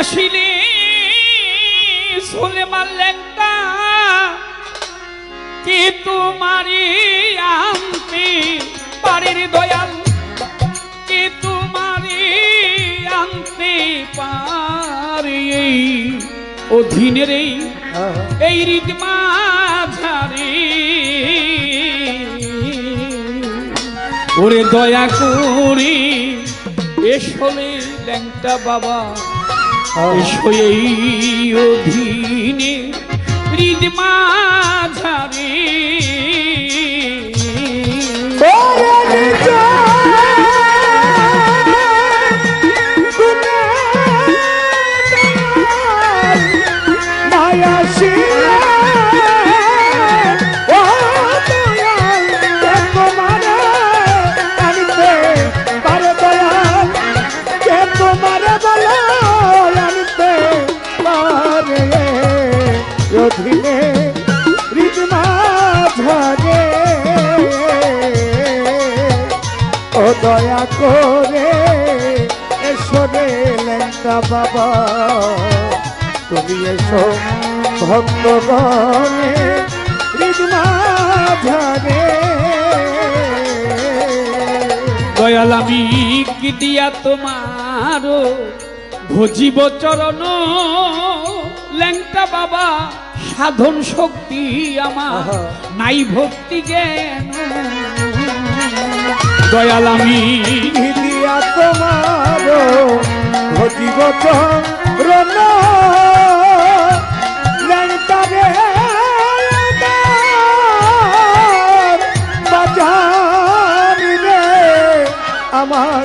আসিলে সুলেমান ল্যাংটা কি তোমারি আনতে পারে রে দয়াল, কি তোমারি আনতে পারে অধীনের এই হৃদ মাঝারে। ওরে দয়া করে এসলে ল্যাংটা বাবা, এসো এই অধীনে হৃদ মাঝারে। দয়া করে এসো রে ল্যাংটা বাবা, তুমি এসো ভক্তগণে হৃদ মাঝারে। দয়াল আমি কি দিয়া তোমার ভজিব চরণ, ল্যাংটা বাবা সাধন শক্তি আমার নাই ভক্তি জ্ঞান। দয়াল আমি দিয়া তোমার ভজিব চরণ, ল্যাংটা রে বাজার রে আমার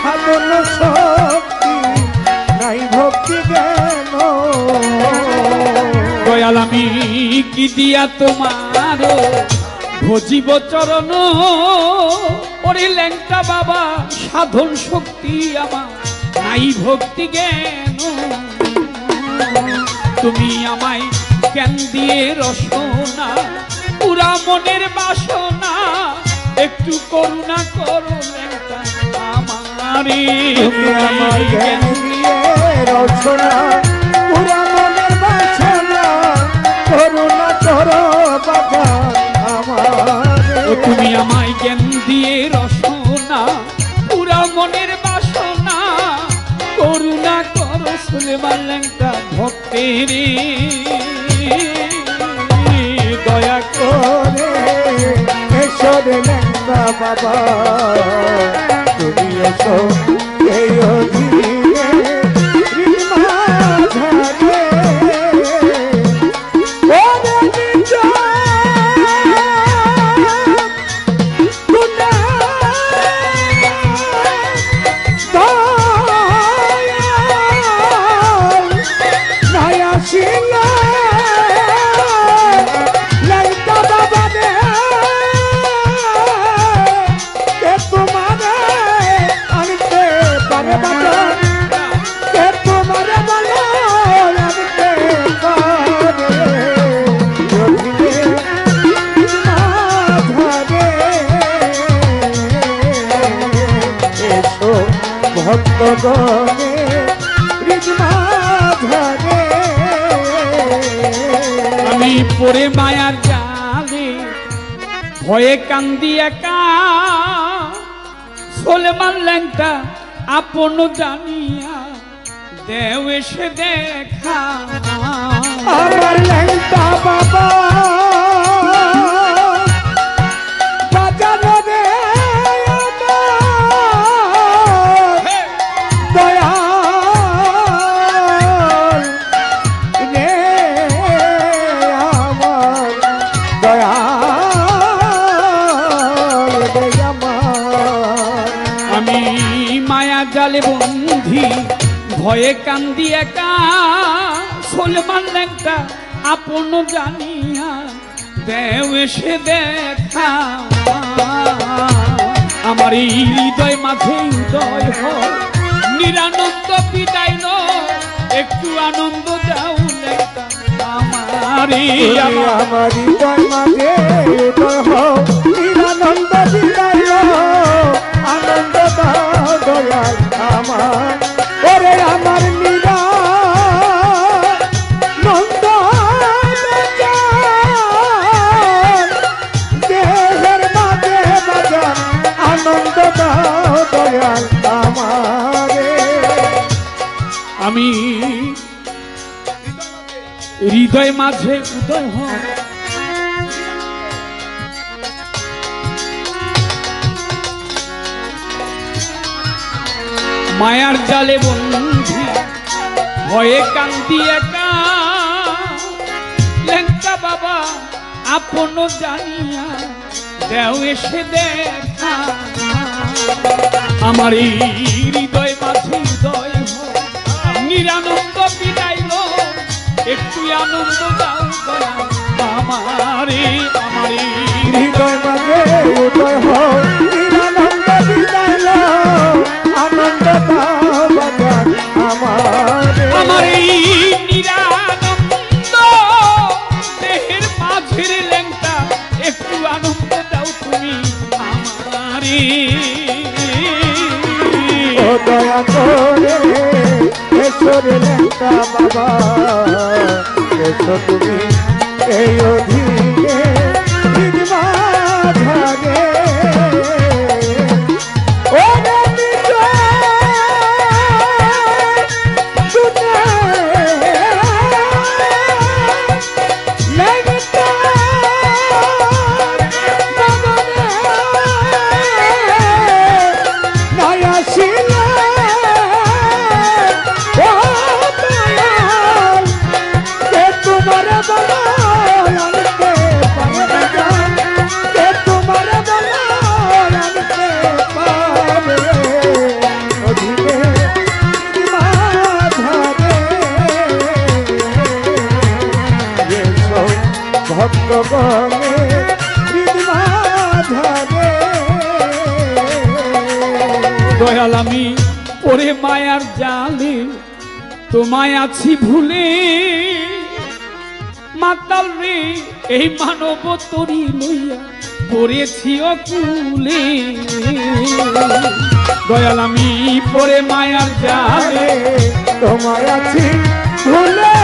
সাধন শক্তি নাই ভক্তি জ্ঞান। দয়াল আমি কি দিয়া তোমার ভজিব চরণ, ওরে ল্যাংটা বাবা সাধন শক্তি আমার নাই ভক্তি জ্ঞান। তুমি আমায় জ্ঞান দিয়ে রসনা পুরা মনের বাসনা, একটু করুণা করো ল্যাংটা আমারে। তুমি আমায় জ্ঞান দিয়ে রসনা পুরা মনের বাসনা, করুণা করো বাবা আমারে। তুমি আমায় জ্ঞান দিয়ে রসনা পুরা মনের বাসনা, করুণা করো সুলেমান ল্যাংটা ভক্তের। দয়া করে এসো রে ল্যাংটা বাবা, তুমি এসো এই অধীনে হৃদ মাঝারে। ভক্তগণে হৃদ মাঝারে। আমি পরে মায়ার জালে ভয়ে কান্দি একা, সুলেমান ল্যাংটা আপন জানিয়া দেও এসে দেখা। আমার ল্যাংটা বাবা বাজানো রে দয়াল রে, আমার দয়াল রে আমার। আমি মায়া জালে বন্ধি ভয়ে কান্দি একা, সুলেমান ল্যাংটা আপন জানিয়া দেও এসে দেখা। আমার এই হৃদয় মাঝে উদয় হয় নিরানন্দ বিদায় নো, একটু আনন্দ দাও ল্যাংটা আমারে। আমার হৃদয় মাঝে উদয় হও নিরানন্দ বিদায়, আনন্দ দাও দয়াল আমার। ওরে আমার নিরা আনন্দ দাও দয়াল আমারে। আমি হৃদয় মাঝে উদয় হ, মায়ার জালে বন্ধু ভয়ে কান্দি একা, লেঙ্কা বাবা আপন জানিয়া দেও এসে দেখা। আমার এই হৃদয় মাঝে উদয় হ, নিরানন্দ বিদাইল একটু আনন্দ দাও দয়া আমারে। আমার হৃদয় মাঝে উদয় হও নিরানন্দ বিদাইল আনন্দ দাও বাজান আমারে। আমার এই নিরানন্দ দেহের মাঝের লেংটা একটু আনন্দ দাও তুমি আমারে। ও দয়া করে এসো রে লেঙ্কা বাবা, এসো তুমি এই অধীনে মাঝারে। ও ভক্তগণে মাঝারে। দয়াল আমি ওরে মায়ার জালে তোমায় আছি ভুলে, মাতাল রে এই মানব তরি লইয়া পড়েছি অকুলে। দয়াল আমি পরে মায়ার জালে তোমায় আছি ভুলে,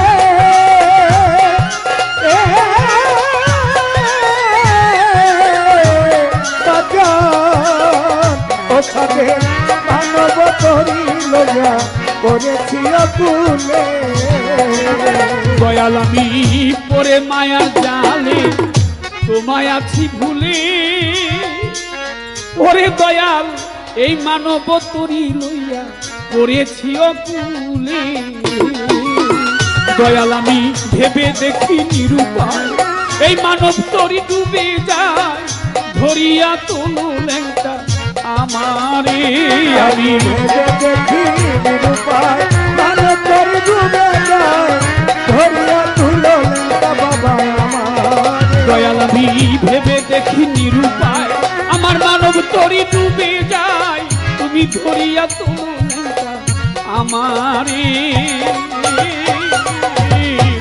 ওখানে মানব তরি লইয়া করেছি অকুলে। দয়াল আমি পরে মায়ার জালে তোমায় আছি ভুলে, ওরে দয়াল এই মানব তরি লইয়া পড়েছি অকুলে। দয়াল আমি ভেবে দেখি নিরুপায় এই মানব তরি ডুবে যায়, ধরিয়া তোলো লেঙ্কা আমারে। আমি ভেবে দেখি নিরুপায় মানব তরি ডুবে যায়, ধরিয়া তুলো লেঙ্কা বাবা আমারে। দয়াল আমি ভেবে দেখি নিরুপায় আমার মানব তরি ডুবে যায়, তুমি ধরিয়া তোলো লেঙ্কা আমারে।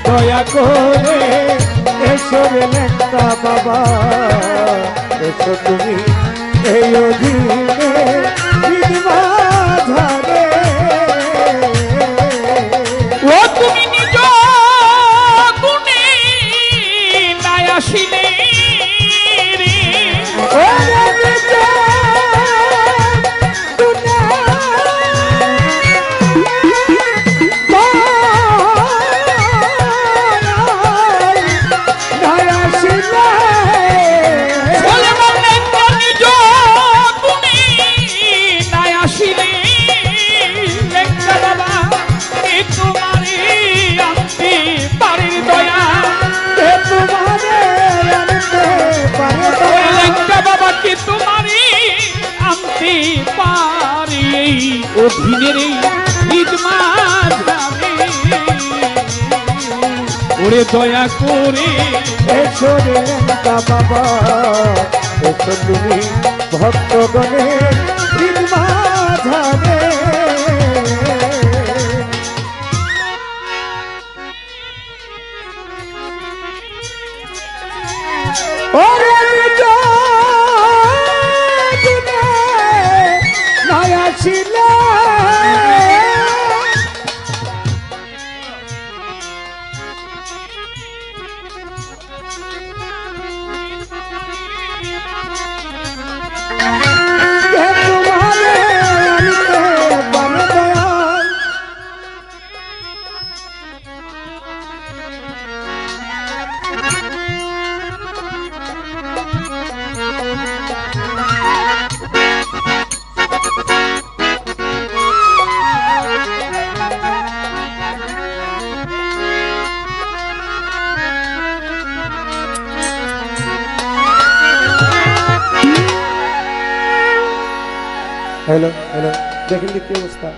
দয়া করে এসো রে লেঙ্কা বাবা, এসো তুমি এই অধীনে মাঝারে। ও তুমি নিজ গুণে নাই আসিলে রে, তোমারে আনতে পারি এই অধীনের ঈদ মাঝারে। ওরে দয়া করে এসো রে লেঙ্কা বাবা, এসো তুমি ভক্তগণে মাঝারে। ওরে নয়া ছিল হ্যালো হ্যালো দেখেন কি অবস্থা